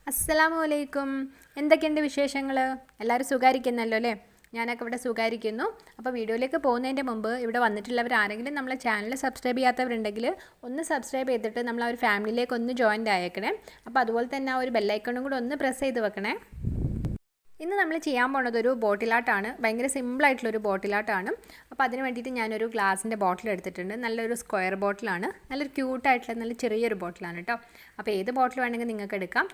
അസ്സലാമു അലൈക്കും. എന്തൊക്കെയുണ്ട് വിശേഷങ്ങൾ? എല്ലാവരും സുഖമായിരിക്കുന്നല്ലോ അല്ലേ? ഞാനൊക്കെ ഇവിടെ സുഖമായിരിക്കുന്നു. അപ്പോൾ വീഡിയോയിലേക്ക് പോകുന്നതിൻ്റെ മുമ്പ് ഇവിടെ വന്നിട്ടുള്ളവർ ആരെങ്കിലും നമ്മളെ ചാനൽ സബ്സ്ക്രൈബ് ചെയ്യാത്തവരുണ്ടെങ്കിൽ ഒന്ന് സബ്സ്ക്രൈബ് ചെയ്തിട്ട് നമ്മൾ ആ ഒരു ഫാമിലിയിലേക്ക് ഒന്ന് ജോയിൻ ആയേക്കണേ. അപ്പോൾ അതുപോലെ തന്നെ ആ ഒരു ബെല്ലൈക്കണും കൂടെ ഒന്ന് പ്രസ് ചെയ്ത് വെക്കണേ. ഇന്ന് നമ്മൾ ചെയ്യാൻ പോകുന്നത് ഒരു ബോട്ടിൽ ആർട്ടാണ്. ഭയങ്കര സിമ്പിളായിട്ടുള്ളൊരു ബോട്ടിൽ ആർട്ടാണ്. അപ്പോൾ അതിന് വേണ്ടിയിട്ട് ഞാനൊരു ഗ്ലാസിൻ്റെ ബോട്ടിൽ എടുത്തിട്ടുണ്ട്. നല്ലൊരു സ്ക്വയർ ബോട്ടിലാണ്. നല്ലൊരു ക്യൂട്ടായിട്ടുള്ള നല്ല ചെറിയൊരു ബോട്ടിലാണ് കേട്ടോ. അപ്പോൾ ഏത് ബോട്ടിൽ വേണമെങ്കിൽ നിങ്ങൾക്ക് എടുക്കാം.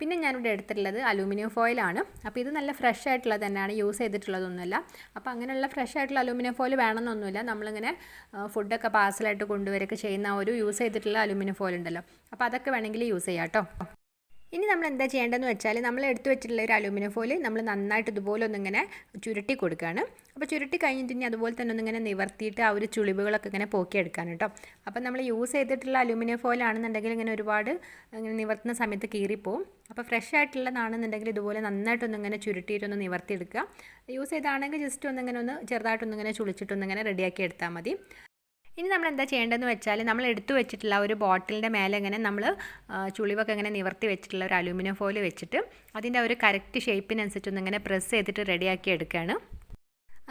പിന്നെ ഞാനിവിടെ എടുത്തിട്ടുള്ളത് അലൂമിനിയം ഫോയിലാണ്. അപ്പോൾ ഇത് നല്ല ഫ്രഷ് ആയിട്ടുള്ളത് തന്നെയാണ്, യൂസ് ചെയ്തിട്ടുള്ളതൊന്നുമല്ല. അപ്പോൾ അങ്ങനെയുള്ള ഫ്രഷ് ആയിട്ടുള്ള അലൂമിനിയം ഫോയിൽ വേണമെന്നൊന്നുമില്ല. നമ്മളിങ്ങനെ ഫുഡൊക്കെ പാഴ്സലായിട്ട് കൊണ്ടുവരികയൊക്കെ ചെയ്യുന്ന ഒരു യൂസ് ചെയ്തിട്ടുള്ള അലൂമിനിയം ഫോയിൽ ഉണ്ടല്ലോ, അപ്പോൾ അതൊക്കെ വേണമെങ്കിൽ യൂസ് ചെയ്യാം കേട്ടോ. ഇനി നമ്മൾ എന്താ ചെയ്യേണ്ടതെന്ന് വെച്ചാൽ, നമ്മൾ എടുത്തു വെച്ചിട്ടുള്ള ഒരു അലൂമിനിയം ഫോയിൽ നമ്മൾ നന്നായിട്ട് ഇതുപോലെ ഒന്നിങ്ങനെ ചുരുട്ടി കൊടുക്കുകയാണ്. അപ്പോൾ ചുരുട്ടി കഴിഞ്ഞിട്ട് ഇനി അതുപോലെ തന്നെ ഒന്നിങ്ങനെ നിവർത്തിയിട്ട് ആ ഒരു ചുളിവുകളൊക്കെ ഇങ്ങനെ പോക്കിയെടുക്കാൻ കേട്ടോ. അപ്പോൾ നമ്മൾ യൂസ് ചെയ്തിട്ടുള്ള അലൂമിനിയം ഫോയിലാണെന്നുണ്ടെങ്കിൽ ഇങ്ങനെ ഒരുപാട് ഇങ്ങനെ നിവർത്തുന്ന സമയത്ത് കീറിപ്പോവും. അപ്പോൾ ഫ്രഷ് ആയിട്ടുള്ളതാണെന്നുണ്ടെങ്കിൽ ഇതുപോലെ നന്നായിട്ടൊന്നിങ്ങനെ ചുരുട്ടിയിട്ടൊന്ന് നിവർത്തിയെടുക്കുക. യൂസ് ചെയ്താണെങ്കിൽ ജസ്റ്റ് ഒന്നിങ്ങനെ ഒന്ന് ചെറുതായിട്ടൊന്നിങ്ങനെ ചുളിച്ചിട്ടൊന്നിങ്ങനെ റെഡിയാക്കി എടുത്താൽ മതി. ഇനി നമ്മൾ എന്താ ചെയ്യേണ്ടതെന്ന് വെച്ചാൽ, നമ്മൾ എടുത്തു വെച്ചിട്ടുള്ള ഒരു ബോട്ടിലിൻ്റെ മേലെ ഇങ്ങനെ നമ്മൾ ചുളിവൊക്കെ ഇങ്ങനെ നിവർത്തി വെച്ചിട്ടുള്ള ഒരു അലൂമിനിയം ഫോയിൽ വെച്ചിട്ട് അതിൻ്റെ ഒരു കറക്റ്റ് ഷേപ്പിനനുസരിച്ചൊന്നിങ്ങനെ പ്രസ് ചെയ്തിട്ട് റെഡിയാക്കി എടുക്കുകയാണ്.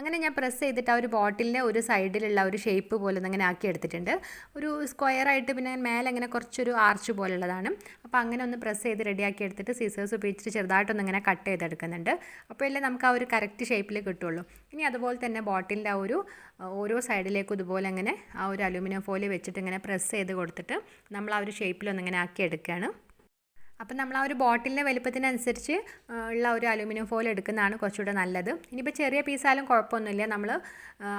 അങ്ങനെ ഞാൻ പ്രസ് ചെയ്തിട്ട് ആ ഒരു ബോട്ടിലിൻ്റെ ഒരു സൈഡിലുള്ള ഒരു ഷേപ്പ് പോലെ ഒന്നിങ്ങനെ ആക്കി എടുത്തിട്ടുണ്ട്. ഒരു സ്ക്വയറായിട്ട് പിന്നെ മേലെ അങ്ങനെ കുറച്ചൊരു ആർച്ച് പോലുള്ളതാണ്. അപ്പോൾ അങ്ങനെ ഒന്ന് പ്രസ് ചെയ്ത് റെഡിയാക്കി എടുത്തിട്ട് സീസേഴ്സ് ഉപയോഗിച്ചിട്ട് ചെറുതായിട്ടൊന്നിങ്ങനെ കട്ട് ചെയ്തെടുക്കുന്നുണ്ട്. അപ്പോൾ അല്ലേ നമുക്ക് ആ ഒരു കറക്റ്റ് ഷേപ്പിൽ കിട്ടുള്ളൂ. ഇനി അതുപോലെ തന്നെ ബോട്ടിലിൻ്റെ ആ ഒരു ഓരോ സൈഡിലേക്കും ഇതുപോലെ അങ്ങനെ ആ ഒരു അലൂമിനിയം ഫോയിൽ വെച്ചിട്ട് ഇങ്ങനെ പ്രസ് ചെയ്ത് കൊടുത്തിട്ട് നമ്മൾ ആ ഒരു ഷേപ്പിലൊന്നിങ്ങനെ ആക്കി എടുക്കുകയാണ്. അപ്പം നമ്മൾ ആ ഒരു ബോട്ടിലിൻ്റെ വലിപ്പത്തിനനുസരിച്ച് ഉള്ള ഒരു അലൂമിനിയം ഫോയിൽ എടുക്കുന്നതാണ് കുറച്ചുകൂടെ നല്ലത്. ഇനിയിപ്പോൾ ചെറിയ പീസായാലും കുഴപ്പമൊന്നുമില്ല. നമ്മൾ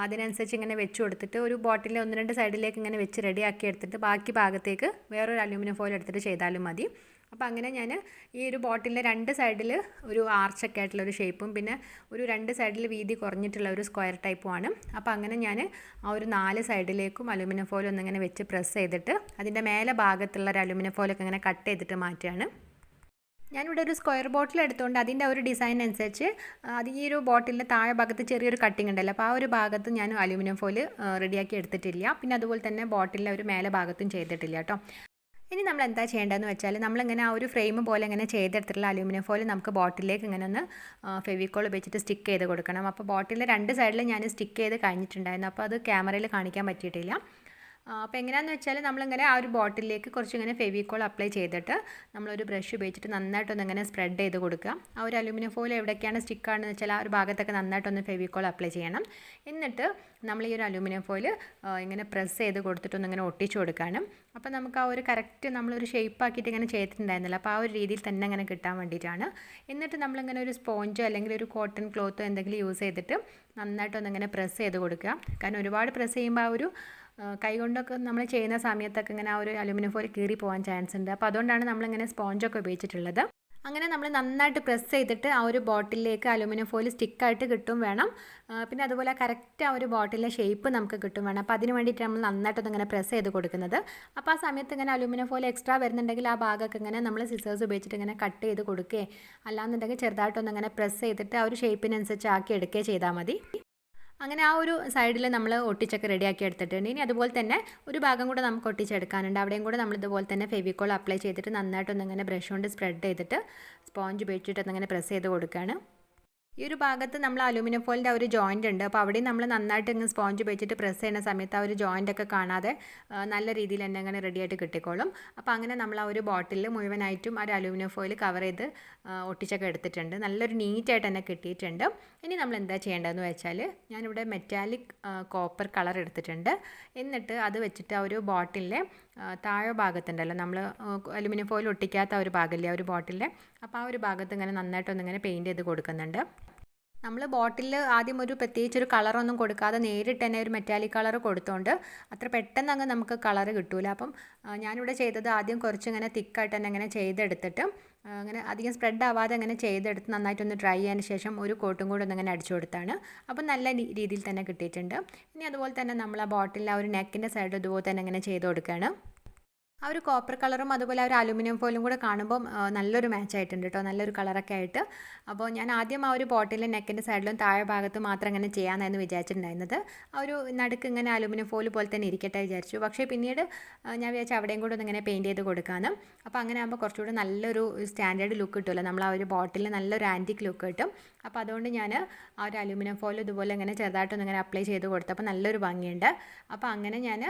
അതിനനുസരിച്ച് ഇങ്ങനെ വെച്ച് കൊടുത്തിട്ട് ഒരു ബോട്ടിലിൻ്റെ 1-2 സൈഡിലേക്ക് ഇങ്ങനെ വെച്ച് റെഡിയാക്കി എടുത്തിട്ട് ബാക്കി ഭാഗത്തേക്ക് വേറൊരു അലൂമിനിയം ഫോയിൽ എടുത്തിട്ട് ചെയ്താലും മതി. അപ്പോൾ അങ്ങനെ ഞാൻ ഈ ഒരു ബോട്ടിലിൻ്റെ 2 സൈഡിൽ ഒരു ആർച്ചൊക്കെ ആയിട്ടുള്ള ഒരു ഷേപ്പും പിന്നെ ഒരു 2 സൈഡിൽ വീതി കുറഞ്ഞിട്ടുള്ള ഒരു സ്ക്വയർ ടൈപ്പുമാണ്. അപ്പോൾ അങ്ങനെ ഞാൻ ആ ഒരു 4 സൈഡിലേക്കും അലൂമിനിയം ഫോയിൽ ഒന്നിങ്ങനെ വെച്ച് പ്രസ് ചെയ്തിട്ട് അതിൻ്റെ മേലെ ഭാഗത്തുള്ള ഒരു അലൂമിനിയം ഫോയിലൊക്കെ ഇങ്ങനെ കട്ട് ചെയ്തിട്ട് മാറ്റുകയാണ്. ഞാനിവിടെ ഒരു സ്ക്വയർ ബോട്ടിൽ എടുത്തുകൊണ്ട് അതിൻ്റെ ഒരു ഡിസൈൻ അനുസരിച്ച് അത് ഈ ഒരു ബോട്ടിലിൻ്റെ താഴെ ഭാഗത്ത് ചെറിയൊരു കട്ടിങ് ഉണ്ടല്ലോ, അപ്പോൾ ആ ഒരു ഭാഗത്ത് ഞാൻ അലൂമിനിയം ഫോയിൽ റെഡിയാക്കി എടുത്തിട്ടില്ല. പിന്നെ അതുപോലെ തന്നെ ബോട്ടിലിൻ്റെ ഒരു മേലെ ഭാഗത്തും ചെയ്തിട്ടില്ല കേട്ടോ. ഇനി നമ്മൾ എന്താ ചെയ്യേണ്ടതെന്ന് വെച്ചാൽ, നമ്മളിങ്ങനെ ആ ഒരു ഫ്രെയിം പോലെ ഇങ്ങനെ ചെയ്തെടുത്തിട്ടുള്ള അലൂമിനിയം ഫോയിൽ നമുക്ക് ബോട്ടിലേക്ക് ഇങ്ങനെ ഒന്ന് ഫെവിക്കോൾ വെച്ചിട്ട് സ്റ്റിക്ക് ചെയ്ത് കൊടുക്കണം. അപ്പോൾ ബോട്ടിലിൻ്റെ 2 സൈഡിൽ ഞാൻ സ്റ്റിക്ക് ചെയ്ത് കഴിഞ്ഞിട്ടുണ്ടായിരുന്നു. അപ്പോൾ അത് ക്യാമറയിൽ കാണിക്കാൻ പറ്റിയിട്ടില്ല. അപ്പോൾ എങ്ങനെയാണെന്ന് വെച്ചാൽ, നമ്മളിങ്ങനെ ആ ഒരു ബോട്ടിലേക്ക് കുറച്ചിങ്ങനെ ഫെവിക്കോൾ അപ്ലൈ ചെയ്തിട്ട് നമ്മളൊരു ബ്രഷ് ഉപയോഗിച്ചിട്ട് നന്നായിട്ടൊന്ന് ഇങ്ങനെ സ്പ്രെഡ് ചെയ്ത് കൊടുക്കുക. ആ ഒരു അലൂമിനിയം ഫോയിൽ എവിടെയൊക്കെയാണ് സ്റ്റിക്കാണെന്ന് വെച്ചാൽ ആ ഒരു ഭാഗത്തൊക്കെ നന്നായിട്ടൊന്ന് ഫെവിക്കോൾ അപ്ലൈ ചെയ്യണം. എന്നിട്ട് നമ്മൾ ഈ ഒരു അലൂമിനിയം ഫോയിൽ ഇങ്ങനെ പ്രസ് ചെയ്ത് കൊടുത്തിട്ടൊന്ന് ഇങ്ങനെ ഒട്ടിച്ചു കൊടുക്കുകയാണ്. അപ്പോൾ നമുക്ക് ആ ഒരു കറക്റ്റ് നമ്മളൊരു ഷേപ്പ് ആക്കിയിട്ട് ഇങ്ങനെ ചെയ്തിട്ടുണ്ടായിരുന്നില്ല, അപ്പോൾ ആ ഒരു രീതിയിൽ തന്നെ ഇങ്ങനെ കിട്ടാൻ വേണ്ടിയിട്ടാണ്. എന്നിട്ട് നമ്മളിങ്ങനെ ഒരു സ്പോഞ്ചോ അല്ലെങ്കിൽ ഒരു കോട്ടൺ ക്ലോത്തോ എന്തെങ്കിലും യൂസ് ചെയ്തിട്ട് നന്നായിട്ടൊന്നിങ്ങനെ പ്രസ് ചെയ്ത് കൊടുക്കുക. കാരണം ഒരുപാട് പ്രസ് ചെയ്യുമ്പോൾ ആ ഒരു കൈകൊണ്ടൊക്കെ നമ്മൾ ചെയ്യുന്ന സമയത്തൊക്കെ ഇങ്ങനെ ആ ഒരു അലൂമിനിയം ഫോയിൽ കീറി പോകാൻ ചാൻസ് ഉണ്ട്. അപ്പോൾ അതുകൊണ്ടാണ് നമ്മളിങ്ങനെ സ്പോഞ്ചൊക്കെ ഉപയോഗിച്ചിട്ടുള്ളത്. അങ്ങനെ നമ്മൾ നന്നായിട്ട് പ്രസ് ചെയ്തിട്ട് ആ ഒരു ബോട്ടിലേക്ക് അലൂമിനിയം ഫോയിൽ സ്റ്റിക്കായിട്ട് കിട്ടും വേണം. പിന്നെ അതുപോലെ കറക്റ്റ് ആ ഒരു ബോട്ടിലെ ഷേപ്പ് നമുക്ക് കിട്ടും വേണം. അപ്പോൾ അതിന് വേണ്ടിയിട്ട് നമ്മൾ നന്നായിട്ടൊന്ന് ഇങ്ങനെ പ്രസ് ചെയ്ത് കൊടുക്കുന്നത്. അപ്പോൾ ആ സമയത്ത് ഇങ്ങനെ അലൂമിനിയം ഫോയിൽ എക്സ്ട്രാ വരുന്നുണ്ടെങ്കിൽ ആ ഭാഗമൊക്കെ ഇങ്ങനെ നമ്മൾ സിസേഴ്സ് ഉപയോഗിച്ചിട്ട് ഇങ്ങനെ കട്ട് ചെയ്ത് കൊടുക്കുകയോ അല്ലാന്നുണ്ടെങ്കിൽ ചെറുതായിട്ടൊന്ന് ഇങ്ങനെ പ്രസ് ചെയ്തിട്ട് ആ ഒരു ഷേപ്പിനനുസരിച്ച് ആക്കി എടുക്കുകയോ ചെയ്താൽ മതി. അങ്ങനെ ആ ഒരു സൈഡിൽ നമ്മൾ ഒട്ടിച്ചൊക്കെ റെഡിയാക്കി എടുത്തിട്ടുണ്ട്. ഇനി അതുപോലെ തന്നെ ഒരു ഭാഗം കൂടെ നമുക്ക് ഒട്ടിച്ചെടുക്കാനുണ്ട്. അവിടെയും കൂടെ നമ്മൾ ഇതുപോലെ തന്നെ ഫെവിക്കോൾ അപ്ലൈ ചെയ്തിട്ട് നന്നായിട്ടൊന്നിങ്ങനെ ബ്രഷ് കൊണ്ട് സ്പ്രെഡ് ചെയ്തിട്ട് സ്പോഞ്ച് ഉപയോഗിച്ചിട്ട് ഒന്നിങ്ങനെ പ്രസ് ചെയ്ത് കൊടുക്കുകയാണ്. ഈ ഒരു ഭാഗത്ത് നമ്മൾ അലൂമിനിയം ഫോയിലിൻ്റെ ഒരു ജോയിൻ്റ് ഉണ്ട്. അപ്പോൾ അവിടെയും നമ്മൾ നന്നായിട്ട് ഇങ്ങനെ സ്പോഞ്ച് ഉപയോഗിച്ചിട്ട് പ്രസ് ചെയ്യുന്ന സമയത്ത് ആ ഒരു ജോയിൻ്റൊക്കെ കാണാതെ നല്ല രീതിയിൽ തന്നെ അങ്ങനെ റെഡിയായിട്ട് കിട്ടിക്കോളും. അപ്പോൾ അങ്ങനെ നമ്മൾ ആ ഒരു ബോട്ടിൽ മുഴുവനായിട്ടും ആ ഒരു അലൂമിനിയം ഫോയിൽ കവർ ചെയ്ത് ഒട്ടിച്ചൊക്കെ എടുത്തിട്ടുണ്ട്. നല്ലൊരു നീറ്റായിട്ട് തന്നെ കിട്ടിയിട്ടുണ്ട്. ഇനി നമ്മൾ എന്താ ചെയ്യേണ്ടതെന്ന് വെച്ചാൽ, ഞാനിവിടെ മെറ്റാലിക് കോപ്പർ കളർ എടുത്തിട്ടുണ്ട്. എന്നിട്ട് അത് വെച്ചിട്ട് ആ ഒരു ബോട്ടിലിൻ്റെ താഴെ ഭാഗത്തുണ്ടല്ലോ, നമ്മൾ അലുമിനിയം ഫോയിൽ ഒട്ടിക്കാത്ത ഒരു ഭാഗമില്ലേ ആ ഒരു ബോട്ടിലിൻ്റെ, അപ്പോൾ ആ ഒരു ഭാഗത്ത് ഇങ്ങനെ നന്നായിട്ടൊന്നിങ്ങനെ പെയിൻറ്റ് ചെയ്ത് കൊടുക്കുന്നുണ്ട്. നമ്മൾ ബോട്ടിലിൽ ആദ്യം ഒരു പ്രത്യേകിച്ചൊരു കളറൊന്നും കൊടുക്കാതെ നേരിട്ട് തന്നെ ഒരു മെറ്റാലിക് കളർ കൊടുത്തോണ്ട് അത്ര പെട്ടെന്ന് അങ്ങ് നമുക്ക് കളർ കിട്ടൂല. അപ്പം ഞാനിവിടെ ചെയ്തത് ആദ്യം കുറച്ചിങ്ങനെ തിക്കായിട്ട് തന്നെ അങ്ങനെ ചെയ്തെടുത്തിട്ട് അങ്ങനെ അധികം സ്പ്രെഡ് ആവാതെ അങ്ങനെ ചെയ്തെടുത്ത് നന്നായിട്ടൊന്ന് ഡ്രൈ ആയതിന് ശേഷം ഒരു കോട്ടും കൂടെ ഒന്നിങ്ങനെ അടിച്ചു കൊടുത്താണ്. അപ്പം നല്ല രീതിയിൽ തന്നെ കിട്ടിയിട്ടുണ്ട്. ഇനി അതുപോലെ തന്നെ നമ്മൾ ആ ബോട്ടിലിൽ ആ ഒരു നെക്കിൻ്റെ സൈഡ് ഇതുപോലെ തന്നെ അങ്ങനെ ചെയ്ത് കൊടുക്കുകയാണ്. ആ ഒരു കോപ്പർ കളറും അതുപോലെ ആ ഒരു അലുമിനിയം ഫോയിലും കൂടെ കാണുമ്പം നല്ലൊരു മാച്ച് ആയിട്ടുണ്ട് കേട്ടോ, നല്ലൊരു കളറൊക്കെ ആയിട്ട്. അപ്പോൾ ഞാൻ ആദ്യം ആ ഒരു ബോട്ടിലെ നെക്കിൻ്റെ സൈഡിലും താഴെ ഭാഗത്ത് മാത്രം ഇങ്ങനെ ചെയ്യാമെന്നായിരുന്നു വിചാരിച്ചിട്ടുണ്ടായിരുന്നത്. ആ ഒരു നടുക്ക് ഇങ്ങനെ അലുമിനിയം ഫോയിൽ പോലെ തന്നെ ഇരിക്കട്ടെ വിചാരിച്ചു. പക്ഷേ പിന്നീട് ഞാൻ വിചാരിച്ചു അവിടെയും കൂടെ ഒന്ന് ഇങ്ങനെ പെയിൻറ്റ് ചെയ്ത് കൊടുക്കാമെന്ന്. അപ്പോൾ അങ്ങനെ ആകുമ്പോൾ കുറച്ചുകൂടി നല്ലൊരു സ്റ്റാൻഡേർഡ് ലുക്ക് കിട്ടുമല്ലോ, നമ്മൾ ആ ഒരു ബോട്ടിലിന് നല്ലൊരു ആൻറ്റിക് ലുക്ക് കിട്ടും. അപ്പോൾ അതുകൊണ്ട് ഞാൻ ആ ഒരു അലുമിനിയം ഫോയിൽ ഇതുപോലെ ഇങ്ങനെ ചെറുതായിട്ടൊന്ന് ഇങ്ങനെ അപ്ലൈ ചെയ്ത് കൊടുത്തപ്പോൾ നല്ലൊരു ഭംഗിയുണ്ട്. അപ്പോൾ അങ്ങനെ ഞാൻ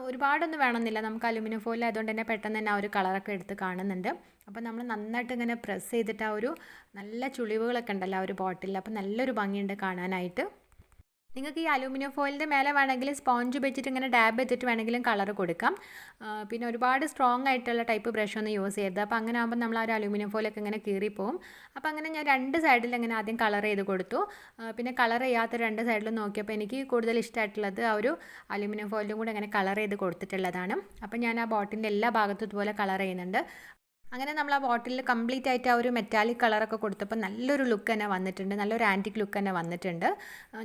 ഒരുപാടൊന്നും വേണമെന്നില്ല, നമുക്ക് അലുമിനിയം ഫോയിൽ ആയതുകൊണ്ട് തന്നെ പെട്ടെന്ന് തന്നെ ആ ഒരു കളറൊക്കെ എടുത്ത് കാണുന്നുണ്ട്. അപ്പോൾ നമ്മൾ നന്നായിട്ട് ഇങ്ങനെ പ്രസ് ചെയ്തിട്ട് ആ ഒരു നല്ല ചുളിവുകളൊക്കെ ഉണ്ടല്ലോ ആ ഒരു ബോട്ടിലിൽ, അപ്പോൾ നല്ലൊരു ഭംഗിയുണ്ട് കാണാനായിട്ട്. നിങ്ങൾക്ക് ഈ അലൂമിനിയം ഫോയിലിൻ്റെ മേലെ വേണമെങ്കിൽ സ്പോഞ്ച് വെച്ചിട്ട് ഇങ്ങനെ ഡാബ് ചെയ്തിട്ട് വേണമെങ്കിലും കളർ കൊടുക്കാം. പിന്നെ ഒരുപാട് സ്ട്രോങ് ആയിട്ടുള്ള ടൈപ്പ് ബ്രഷ് ഒന്നും യൂസ് ചെയ്യരുത്. അപ്പോൾ അങ്ങനെ ആകുമ്പോൾ നമ്മൾ ആ ഒരു അലൂമിനിയം ഫോയിലൊക്കെ ഇങ്ങനെ കീറിപ്പോവും. അപ്പോൾ അങ്ങനെ ഞാൻ രണ്ട് സൈഡിൽ ഇങ്ങനെ ആദ്യം കളർ ചെയ്ത് കൊടുത്തു. പിന്നെ കളർ ചെയ്യാത്ത രണ്ട് സൈഡിലും നോക്കിയപ്പോൾ എനിക്ക് കൂടുതൽ ഇഷ്ടമായിട്ടുള്ളത് ആ ഒരു അലൂമിനിയം ഫോയിലും കൂടെ അങ്ങനെ കളർ ചെയ്ത് കൊടുത്തിട്ടുള്ളതാണ്. അപ്പോൾ ഞാൻ ആ ബോട്ടിൻ്റെ എല്ലാ ഭാഗത്തും ഇതുപോലെ കളർ ചെയ്യുന്നുണ്ട്. അങ്ങനെ നമ്മൾ ആ ബോട്ടിലിൽ കംപ്ലീറ്റ് ആയിട്ട് ആ ഒരു മെറ്റാലിക് കളറൊക്കെ കൊടുത്തപ്പോൾ നല്ലൊരു ലുക്ക് തന്നെ വന്നിട്ടുണ്ട്, നല്ലൊരു ആൻറ്റിക് ലുക്ക് തന്നെ വന്നിട്ടുണ്ട്.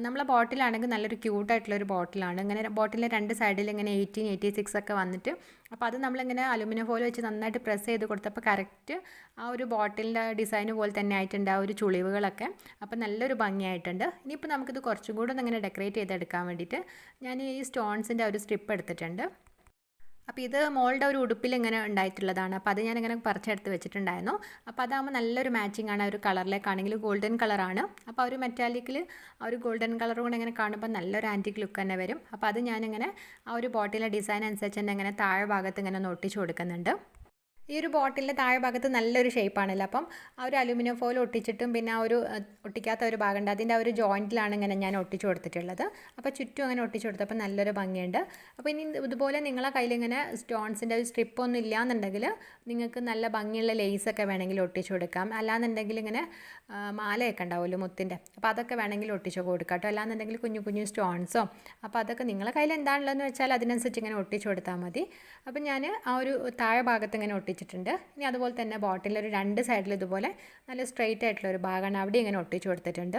നമ്മളെ ബോട്ടിലാണെങ്കിൽ നല്ലൊരു ക്യൂട്ടായിട്ടുള്ളൊരു ബോട്ടിലാണ്. ഇങ്ങനെ ബോട്ടിലിൻ്റെ രണ്ട് സൈഡിൽ ഇങ്ങനെ 1886 ഒക്കെ വന്നിട്ട്, അപ്പോൾ അത് നമ്മളിങ്ങനെ അലുമിനിയം ഫോയിൽ വെച്ച് നന്നായിട്ട് പ്രസ് ചെയ്ത് കൊടുത്തപ്പോൾ കറക്റ്റ് ആ ഒരു ബോട്ടിലിൻ്റെ ഡിസൈന് പോലെ തന്നെ ആയിട്ടുണ്ട് ആ ഒരു ചുളിവുകളൊക്കെ. അപ്പോൾ നല്ലൊരു ഭംഗിയായിട്ടുണ്ട്. ഇനിയിപ്പോൾ നമുക്കിത് കുറച്ചും കൂടെ ഒന്ന് ഇങ്ങനെ ഡെക്കറേറ്റ് ചെയ്തെടുക്കാൻ വേണ്ടിയിട്ട് ഞാൻ ഈ സ്റ്റോൺസിൻ്റെ ഒരു സ്ട്രിപ്പ് എടുത്തിട്ടുണ്ട്. അപ്പോൾ ഇത് മോളുടെ ഒരു ഉടുപ്പിൽ ഇങ്ങനെ ഉണ്ടായിട്ടുള്ളതാണ്. അപ്പോൾ അത് ഞാനിങ്ങനെ പറിച്ചെടുത്ത് വെച്ചിട്ടുണ്ടായിരുന്നു. അപ്പോൾ അതാകുമ്പോൾ നല്ലൊരു മാച്ചിങ് ആണ്, ഒരു കളറിലേക്കാണെങ്കിൽ ഗോൾഡൻ കളറാണ്. അപ്പോൾ ആ ഒരു മെറ്റാലിക്കിൽ ആ ഒരു ഗോൾഡൻ കളർ കൊണ്ട് ഇങ്ങനെ കാണുമ്പോൾ നല്ലൊരു ആൻറ്റിക് ലുക്ക് തന്നെ വരും. അപ്പോൾ അത് ഞാനിങ്ങനെ ആ ഒരു ബോട്ടിലെ ഡിസൈൻ അനുസരിച്ച് തന്നെ ഇങ്ങനെ താഴെ ഭാഗത്ത് ഇങ്ങനെ ഒന്ന് ഒട്ടിച്ച് കൊടുക്കുന്നുണ്ട്. ഈ ഒരു ബോട്ടിലിൻ്റെ താഴെ ഭാഗത്ത് നല്ലൊരു ഷേപ്പാണല്ലോ, അപ്പം ആ ഒരു അലുമിനിയം ഫോയിൽ ഒട്ടിച്ചിട്ടും പിന്നെ ആ ഒരു ഒട്ടിക്കാത്ത ഒരു ഭാഗമുണ്ട്, അതിൻ്റെ ആ ഒരു ജോയിൻറ്റിലാണ് ഇങ്ങനെ ഞാൻ ഒട്ടിച്ച് കൊടുത്തിട്ടുള്ളത്. അപ്പോൾ ചുറ്റും അങ്ങനെ ഒട്ടിച്ച് കൊടുത്തപ്പോൾ നല്ലൊരു ഭംഗിയുണ്ട്. അപ്പോൾ ഇനി ഇതുപോലെ നിങ്ങളെ കയ്യിൽ ഇങ്ങനെ സ്റ്റോൺസിൻ്റെ ഒരു സ്ട്രിപ്പൊന്നും ഇല്ലയെന്നുണ്ടെങ്കിൽ നിങ്ങൾക്ക് നല്ല ഭംഗിയുള്ള ലേസൊക്കെ വേണമെങ്കിൽ ഒട്ടിച്ച് കൊടുക്കാം. അല്ലാന്നുണ്ടെങ്കിൽ ഇങ്ങനെ മാലയൊക്കെ ഉണ്ടാവുമല്ലോ മുത്തിൻ്റെ, അപ്പോൾ അതൊക്കെ വേണമെങ്കിൽ ഒട്ടിച്ച് കൊടുക്കാം കേട്ടോ. അല്ലാന്നുണ്ടെങ്കിൽ കുഞ്ഞു കുഞ്ഞു സ്റ്റോൺസോ, അപ്പോൾ അതൊക്കെ നിങ്ങളെ കയ്യിൽ എന്താണുള്ളതെന്ന് വെച്ചാൽ അതിനനുസരിച്ച് ഇങ്ങനെ ഒട്ടിച്ച് കൊടുത്താൽ മതി. അപ്പോൾ ഞാൻ ആ ഒരു താഴെ ഭാഗത്ത് ഇങ്ങനെ ഒട്ടിച്ചിട്ടുണ്ട്. ഇനി അതുപോലെ തന്നെ ബോട്ടിലൊരു രണ്ട് സൈഡിൽ ഇതുപോലെ നല്ല സ്ട്രെയിറ്റ് ആയിട്ടുള്ള ഒരു ഭാഗമാണ്, അവിടെ ഇങ്ങനെ ഒട്ടിച്ച് കൊടുത്തിട്ടുണ്ട്.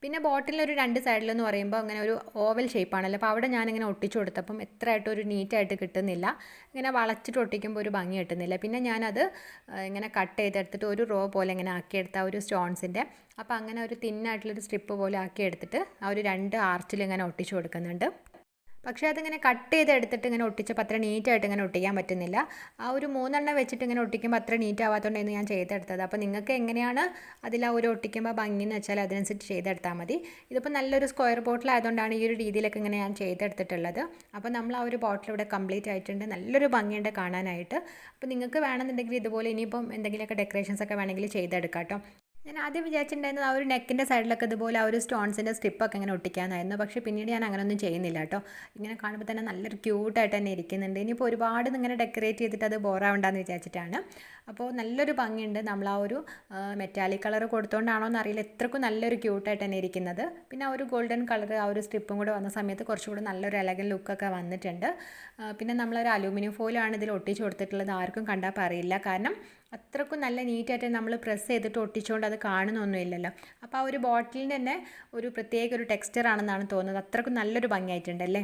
പിന്നെ ബോട്ടിലൊരു രണ്ട് സൈഡിലെന്ന് പറയുമ്പോൾ അങ്ങനെ ഒരു ഓവൽ ഷേപ്പാണല്ലോ, അപ്പോൾ അവിടെ ഞാനിങ്ങനെ ഒട്ടിച്ച് കൊടുത്തപ്പം എത്രയായിട്ടൊരു നീറ്റായിട്ട് കിട്ടുന്നില്ല, ഇങ്ങനെ വളച്ചിട്ട് ഒട്ടിക്കുമ്പോൾ ഒരു ഭംഗി കിട്ടുന്നില്ല. പിന്നെ ഞാനത് ഇങ്ങനെ കട്ട് ചെയ്തെടുത്തിട്ട് ഒരു റോ പോലെ ഇങ്ങനെ ആക്കിയെടുത്ത ആ ഒരു സ്റ്റോൺസിൻ്റെ, അപ്പോൾ അങ്ങനെ ഒരു തിന്നായിട്ടുള്ളൊരു സ്ട്രിപ്പ് പോലെ ആക്കിയെടുത്തിട്ട് ആ ഒരു രണ്ട് ആർച്ചിൽ ഇങ്ങനെ ഒട്ടിച്ച് കൊടുക്കുന്നുണ്ട്. പക്ഷേ അതിങ്ങനെ കട്ട് ചെയ്തെടുത്തിട്ട് ഇങ്ങനെ ഒട്ടിച്ചപ്പോൾ അത്ര നീറ്റായിട്ട് ഇങ്ങനെ ഒട്ടിക്കാൻ പറ്റുന്നില്ല. ആ ഒരു 3 എണ്ണം വെച്ചിട്ട് ഇങ്ങനെ ഒട്ടിക്കുമ്പോൾ അത്ര നീറ്റ് ആവാത്തതുകൊണ്ടായിരുന്നു ഞാൻ ചെയ്തെടുത്തത്. അപ്പോൾ നിങ്ങൾക്ക് എങ്ങനെയാണ് അതിൽ ആ ഒരു ഒട്ടിക്കുമ്പോൾ ഭംഗിയെന്ന് വെച്ചാൽ അതിനനുസരിച്ച് ചെയ്തെടുത്താൽ മതി. ഇതിപ്പോൾ നല്ലൊരു സ്ക്വയർ ബോട്ടിലായതുകൊണ്ടാണ് ഈ ഒരു രീതിയിലൊക്കെ ഇങ്ങനെ ഞാൻ ചെയ്തെടുത്തിട്ടുള്ളത്. അപ്പോൾ നമ്മൾ ആ ഒരു ബോട്ടിൽ ഇവിടെ കംപ്ലീറ്റ് ആയിട്ടുണ്ട്, നല്ലൊരു ഭംഗിയുണ്ട് കാണാനായിട്ട്. അപ്പോൾ നിങ്ങൾക്ക് വേണമെന്നുണ്ടെങ്കിൽ ഇതുപോലെ ഇനിയിപ്പം എന്തെങ്കിലുമൊക്കെ ഡെക്കറേഷൻസ് ഒക്കെ വേണമെങ്കിൽ ചെയ്തെടുക്കാം കേട്ടോ. ഞാൻ ആദ്യം വിചാരിച്ചിട്ടുണ്ടായിരുന്നത് ആ ഒരു നെക്കിൻ്റെ സൈഡിലൊക്കെ ഇതുപോലെ ആ ഒരു സ്റ്റോൺസിൻ്റെ സ്ട്രിപ്പൊക്കെ ഇങ്ങനെ ഒട്ടിക്കാനായിരുന്നു. പക്ഷേ പിന്നീട് ഞാൻ അങ്ങനെയൊന്നും ചെയ്യുന്നില്ല കേട്ടോ. ഇങ്ങനെ കാണുമ്പോൾ തന്നെ നല്ലൊരു ക്യൂട്ടായിട്ട് തന്നെ ഇരിക്കുന്നുണ്ട്. ഇനിയിപ്പോൾ ഒരുപാട് ഇങ്ങനെ ഡെക്കറേറ്റ് ചെയ്തിട്ട് അത് ബോറാവണ്ടെന്ന് വിചാരിച്ചിട്ടാണ്. അപ്പോൾ നല്ലൊരു ഭംഗിയുണ്ട്. നമ്മൾ ആ ഒരു മെറ്റാലിക് കളർ കൊടുത്തുകൊണ്ടാണോ എന്നറിയില്ല, എത്രക്കും നല്ലൊരു ക്യൂട്ടായിട്ട് തന്നെ ഇരിക്കുന്നത്. പിന്നെ ആ ഒരു ഗോൾഡൻ കളർ ആ ഒരു സ്ട്രിപ്പും കൂടെ വന്ന സമയത്ത് കുറച്ചുകൂടി നല്ലൊരു എലഗൻ ലുക്കൊക്കെ വന്നിട്ടുണ്ട്. പിന്നെ നമ്മളൊരു അലൂമിനിയം ഫോയിലാണ് ഇതിൽ ഒട്ടിച്ച് കൊടുത്തിട്ടുള്ളത്. ആർക്കും കണ്ടാൽ പറയില്ല, കാരണം അത്രക്കും നല്ല നീറ്റായിട്ട് നമ്മൾ പ്രസ് ചെയ്തിട്ട് ഒട്ടിച്ചുകൊണ്ട് അത് കാണുന്നൊന്നുമില്ലല്ലോ. അപ്പോൾ ആ ഒരു ബോട്ടിലിൻ്റെ തന്നെ ഒരു പ്രത്യേക ഒരു ടെക്സ്ചറാണെന്നാണ് തോന്നുന്നത്. അത്രക്കും നല്ലൊരു ഭംഗിയായിട്ടുണ്ടല്ലേ.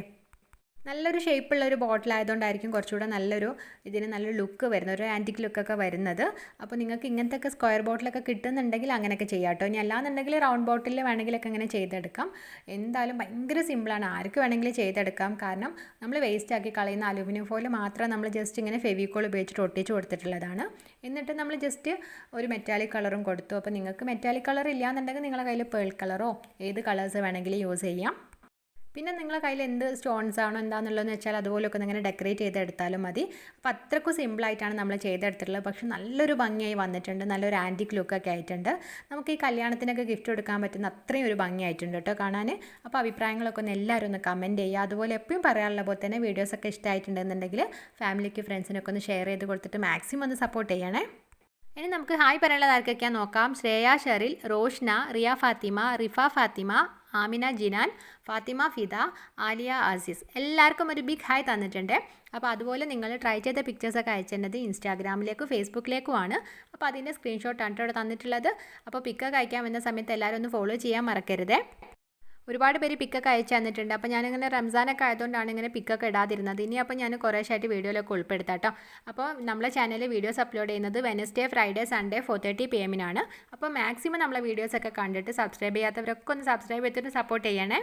നല്ലൊരു ഷേപ്പുള്ള ഒരു ബോട്ടിലായതുകൊണ്ടായിരിക്കും കുറച്ചുകൂടെ നല്ലൊരു ഇതിന് നല്ലൊരു ലുക്ക് വരുന്നത്, ഒരു ആൻറ്റിക് ലുക്കൊക്കെ വരുന്നത്. അപ്പോൾ നിങ്ങൾക്ക് ഇങ്ങനത്തെ സ്ക്വയർ ബോട്ടിലൊക്കെ കിട്ടുന്നുണ്ടെങ്കിൽ അങ്ങനെയൊക്കെ ചെയ്യാം കേട്ടോ. ഇനി അല്ലാന്നുണ്ടെങ്കിൽ റൗണ്ട് ബോട്ടിൽ വേണമെങ്കിലൊക്കെ അങ്ങനെ ചെയ്തെടുക്കാം. എന്തായാലും ഭയങ്കര സിമ്പിളാണ്, ആർക്ക് വേണമെങ്കിലും ചെയ്തെടുക്കാം. കാരണം നമ്മൾ വേസ്റ്റ് ആക്കി കളയുന്ന അലൂമിനിയം ഫോയിൽ മാത്രം നമ്മൾ ജസ്റ്റ് ഇങ്ങനെ ഫെവിക്കോൾ ഉപയോഗിച്ചിട്ട് ഒട്ടിച്ച് കൊടുത്തിട്ടുള്ളതാണ്. എന്നിട്ട് നമ്മൾ ജസ്റ്റ് ഒരു മെറ്റാലിക് കളറും കൊടുത്തു. അപ്പോൾ നിങ്ങൾക്ക് മെറ്റാലിക് കളർ ഇല്ലയെന്നുണ്ടെങ്കിൽ നിങ്ങളുടെ കയ്യിൽ പേൾ കളറോ ഏത് കളേഴ്സ് വേണമെങ്കിലും യൂസ് ചെയ്യാം. പിന്നെ നിങ്ങളുടെ കയ്യിൽ എന്ത് സ്റ്റോൺസ് ആണോ എന്താണെന്നുള്ളതെന്ന് വെച്ചാൽ അതുപോലെയൊക്കെ ഇങ്ങനെ ഡെക്കറേറ്റ് ചെയ്തെടുത്താലും മതി. അപ്പോൾ അത്രയ്ക്കും സിമ്പിളായിട്ടാണ് നമ്മൾ ചെയ്തെടുത്തിട്ടുള്ളത്. പക്ഷേ നല്ലൊരു ഭംഗിയായി വന്നിട്ടുണ്ട്, നല്ലൊരു ആൻറ്റിക് ലുക്കൊക്കെ ആയിട്ടുണ്ട്. നമുക്ക് ഈ കല്യാണത്തിനൊക്കെ ഗിഫ്റ്റ് കൊടുക്കാൻ പറ്റുന്ന അത്രയും ഒരു ഭംഗിയായിട്ടുണ്ട് കേട്ടോ കാണാൻ. അപ്പോൾ അഭിപ്രായങ്ങളൊക്കെ ഒന്ന് എല്ലാവരും ഒന്ന് കമൻറ്റ് ചെയ്യുക. അതുപോലെ എപ്പോഴും പറയാനുള്ള പോലെ തന്നെ വീഡിയോസൊക്കെ ഇഷ്ടമായിട്ടുണ്ടെന്നുണ്ടെങ്കിൽ ഫാമിലിക്ക് ഫ്രണ്ട്സിനൊക്കെ ഒന്ന് ഷെയർ ചെയ്ത് കൊടുത്തിട്ട് മാക്സിമം ഒന്ന് സപ്പോർട്ട് ചെയ്യണേ. ഇനി നമുക്ക് ഹായ് പറയാനുള്ളത് ആർക്കൊക്കെയാണ് നോക്കാം. ശ്രേയ ഷെറിൽ, റോഷ്ന, റിയ ഫാത്തിമ, റിഫ ഫാത്തിമ, ആമിന ജിനാൻ, ഫാത്തിമ ഫിദ, ആലിയ ആസിസ്, എല്ലാവർക്കും ഒരു ബിഗ് ഹായ് തന്നിട്ടുണ്ട്. അപ്പോൾ അതുപോലെ നിങ്ങൾ ട്രൈ ചെയ്ത പിക്ചേഴ്സൊക്കെ അയച്ചേണ്ടത് ഇൻസ്റ്റാഗ്രാമിലേക്കും ഫേസ്ബുക്കിലേക്കുമാണ്. അപ്പോൾ അതിൻ്റെ സ്ക്രീൻഷോട്ടാണ് ഇവിടെ തന്നിട്ടുള്ളത്. അപ്പോൾ പിക്കൊക്കെ അയക്കാൻ വരുന്ന സമയത്ത് എല്ലാവരും ഒന്ന് ഫോളോ ചെയ്യാൻ മറക്കരുത്. ഒരുപാട് പേര് പിക്കൊക്കെ അയച്ചു തന്നിട്ടുണ്ട്. അപ്പോൾ ഞാനിങ്ങനെ റംസാനൊക്കെ ആയതുകൊണ്ടാണ് ഇങ്ങനെ പിക്കൊക്കെ ഇടാതിരുന്നത്. ഇനി അപ്പോൾ ഞാൻ കുറേശ്ശായിട്ട് വീഡിയോയിലൊക്കെ ഉൾപ്പെടുത്താം കേട്ടോ. അപ്പോൾ നമ്മളെ ചാനലിൽ വീഡിയോസ് അപ്ലോഡ് ചെയ്യുന്നത് വെനസ്ഡേ, ഫ്രൈഡേ, സൺഡേ 4:30 PM. അപ്പോൾ മാക്സിമം നമ്മളെ വീഡിയോസൊക്കെ കണ്ടിട്ട് സബ്സ്ക്രൈബ് ചെയ്യാത്തവരൊക്കെ ഒന്ന് സബ്സ്ക്രൈബ് ചെയ്തിട്ട് സപ്പോർട്ട് ചെയ്യണേ.